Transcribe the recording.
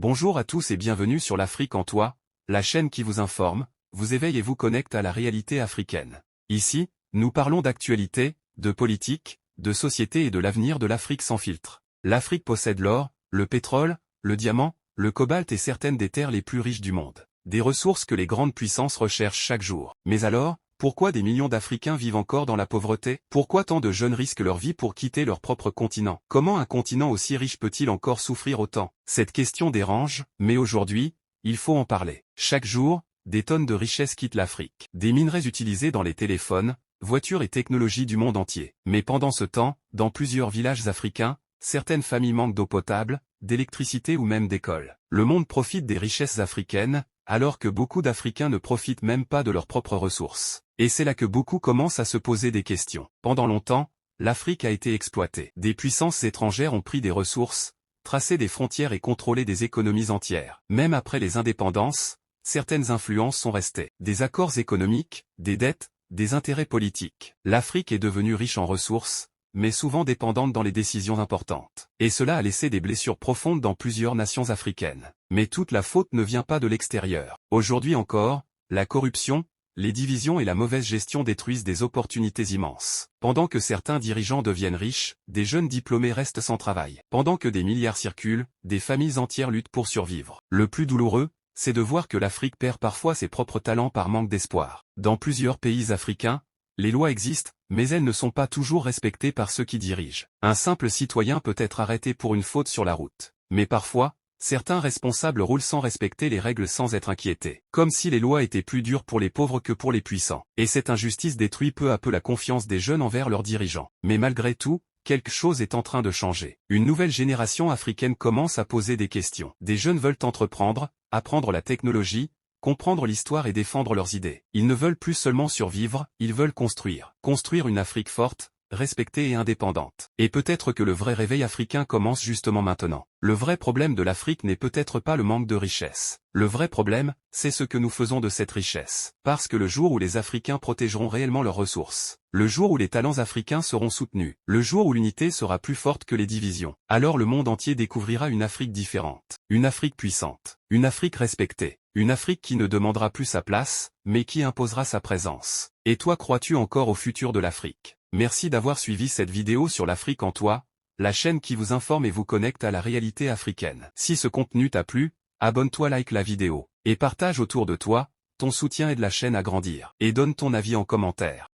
Bonjour à tous et bienvenue sur l'Afrique en toi, la chaîne qui vous informe, vous éveille et vous connecte à la réalité africaine. Ici, nous parlons d'actualité, de politique, de société et de l'avenir de l'Afrique sans filtre. L'Afrique possède l'or, le pétrole, le diamant, le cobalt et certaines des terres les plus riches du monde. Des ressources que les grandes puissances recherchent chaque jour. Mais alors, pourquoi des millions d'Africains vivent encore dans la pauvreté? Pourquoi tant de jeunes risquent leur vie pour quitter leur propre continent? Comment un continent aussi riche peut-il encore souffrir autant? Cette question dérange, mais aujourd'hui, il faut en parler. Chaque jour, des tonnes de richesses quittent l'Afrique. Des minerais utilisés dans les téléphones, voitures et technologies du monde entier. Mais pendant ce temps, dans plusieurs villages africains, certaines familles manquent d'eau potable, d'électricité ou même d'école. Le monde profite des richesses africaines, alors que beaucoup d'Africains ne profitent même pas de leurs propres ressources. Et c'est là que beaucoup commencent à se poser des questions. Pendant longtemps, l'Afrique a été exploitée. Des puissances étrangères ont pris des ressources, tracé des frontières et contrôlé des économies entières. Même après les indépendances, certaines influences sont restées. Des accords économiques, des dettes, des intérêts politiques. L'Afrique est devenue riche en ressources, mais souvent dépendante dans les décisions importantes. Et cela a laissé des blessures profondes dans plusieurs nations africaines. Mais toute la faute ne vient pas de l'extérieur. Aujourd'hui encore, la corruption, les divisions et la mauvaise gestion détruisent des opportunités immenses. Pendant que certains dirigeants deviennent riches, des jeunes diplômés restent sans travail. Pendant que des milliards circulent, des familles entières luttent pour survivre. Le plus douloureux, c'est de voir que l'Afrique perd parfois ses propres talents par manque d'espoir. Dans plusieurs pays africains, les lois existent, mais elles ne sont pas toujours respectées par ceux qui dirigent. Un simple citoyen peut être arrêté pour une faute sur la route. Mais parfois, certains responsables roulent sans respecter les règles sans être inquiétés. Comme si les lois étaient plus dures pour les pauvres que pour les puissants. Et cette injustice détruit peu à peu la confiance des jeunes envers leurs dirigeants. Mais malgré tout, quelque chose est en train de changer. Une nouvelle génération africaine commence à poser des questions. Des jeunes veulent entreprendre, apprendre la technologie, comprendre l'histoire et défendre leurs idées. Ils ne veulent plus seulement survivre, ils veulent construire. Construire une Afrique forte, respectée et indépendante. Et peut-être que le vrai réveil africain commence justement maintenant. Le vrai problème de l'Afrique n'est peut-être pas le manque de richesse. Le vrai problème, c'est ce que nous faisons de cette richesse. Parce que le jour où les Africains protégeront réellement leurs ressources, le jour où les talents africains seront soutenus, le jour où l'unité sera plus forte que les divisions, alors le monde entier découvrira une Afrique différente. Une Afrique puissante. Une Afrique respectée. Une Afrique qui ne demandera plus sa place, mais qui imposera sa présence. Et toi, crois-tu encore au futur de l'Afrique? Merci d'avoir suivi cette vidéo sur l'Afrique en toi, la chaîne qui vous informe et vous connecte à la réalité africaine. Si ce contenu t'a plu, abonne-toi, like la vidéo, et partage autour de toi, ton soutien aide la chaîne à grandir. Et donne ton avis en commentaire.